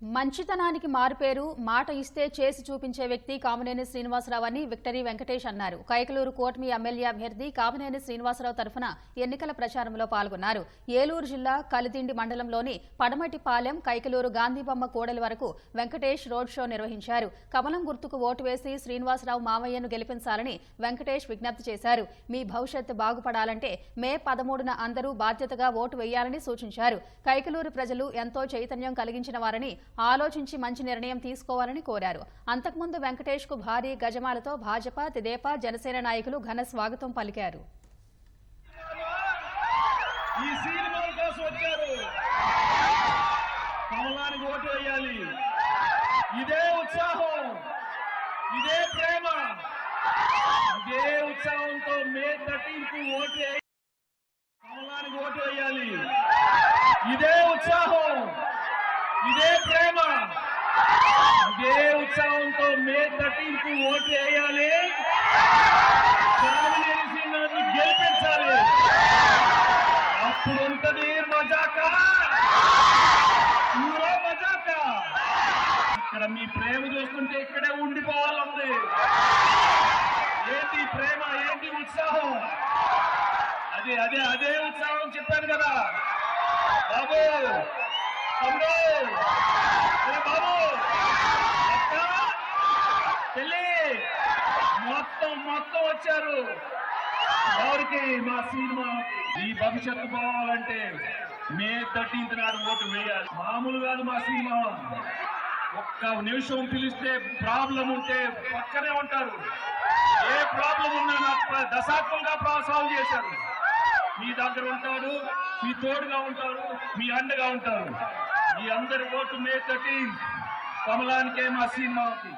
మంచితనానికి మారుపేరు మాట ఇస్తే చేసి చూపించే వ్యక్తి కామినేని శ్రీనివాసరావు అని విక్టరీ వెంకటేష్ అన్నారు. కైకలూరు కూటమి ఎమ్మెల్యే అభ్యర్థి కామినేని శ్రీనివాసరావు తరఫున ఎన్నికల ప్రచారంలో పాల్గొన్నారు. ఏలూరు జిల్లా కలిదిండి మండలంలోని పడమటిపాలెం కైకలూరు గాంధీబొమ్మ కూడలి వరకు వెంకటేష్ రోడ్ షో నిర్వహించారు. కమలం గుర్తుకు ఓటు వేసి శ్రీనివాసరావు మామయ్యను గెలిపించాలని వెంకటేష్ విజ్ఞప్తి చేశారు. మీ భవిష్యత్తు బాగుపడాలంటే మే 13న అందరూ బాధ్యతగా ఓటు వేయాలని సూచించారు. కైకలూరు ప్రజలు ఎంతో చైతన్యం కలిగించిన వారని ఆలోచించి మంచి నిర్ణయం తీసుకోవాలని కోరారు. అంతకుముందు వెంకటేష్ కు భారీ గజమాలతో భాజపా, తెదేపా, జనసేన నాయకులు ఘన స్వాగతం పలికారు. ఇదే ఉత్సాహం, ఇదే ప్రేమ, ఇదే ఉత్సాహంతో మే 13కు కమలానికి ఓటు వేయాలి. ఇదే ఉత్సాహం, ఇదే ప్రేమ, ఇదే ఉత్సాహంతో మే 13కు ఓటు వేయాలి. కామినేని శ్రీనివాసరావుని గెలిపించాలి. అప్పుడు ఉంటది మజాక, ఊరో మజాక. ఇక్కడ మీ ప్రేమ చూస్తుంటే ఇక్కడే ఉండిపోవాలంది. ఏంటి ప్రేమ, ఏంటి ఉత్సాహం? అదే అదే అదే ఉత్సాహం చెప్పాను కదా బాబు, తమ్ముడు, బాబు, అక్క, చెల్లి, మొత్తం వచ్చారు. ఎవరికి? మా సినిమా. ఈ భవిష్యత్తు పోవాలంటే మే 13th నాడు ఓటు వేయాలి. మామూలు కాదు మా సినిమా. ఒక్క నిమిషం పిలిస్తే ప్రాబ్లం ఉంటే పక్కనే ఉంటారు. ఏ ప్రాబ్లం ఉన్నా నాకు దశాబ్దంగా సాల్వ్ చేశారు. మీ దగ్గర ఉంటాడు, మీ తోడుగా ఉంటారు, మీ అండగా ఉంటారు. ఈ అందరి ఓటు మే 13 కమలానికే మా సినిమాకి.